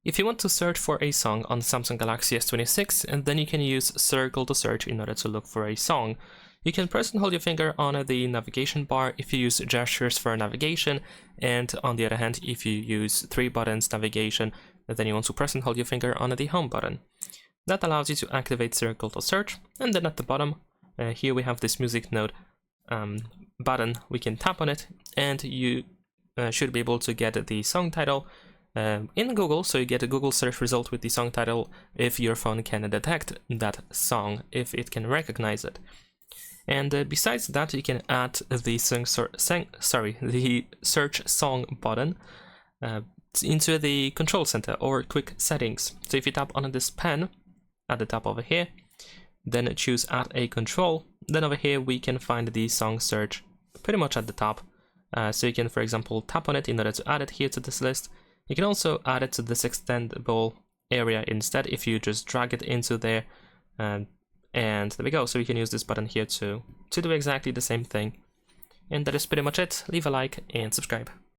If you want to search for a song on Samsung Galaxy S26, and then you can use circle to search in order to look for a song. You can press and hold your finger on the navigation bar if you use gestures for navigation, and on the other hand, if you use 3 buttons navigation, then you want to press and hold your finger on the home button. That allows you to activate circle to search, and then at the bottom, here we have this music note button. We can tap on it, and you should be able to get the song title in Google, so you get a Google search result with the song title if your phone can detect that song, if it can recognize it. And besides that, you can add the search song button into the control center or quick settings. So if you tap on this pen at the top over here, then choose add a control, then over here we can find the song search pretty much at the top. So you can, for example, tap on it in order to add it here to this list. You can also add it to this extendable area instead if you just drag it into there, and there we go. So you can use this button here to do exactly the same thing. And that is pretty much it. Leave a like and subscribe.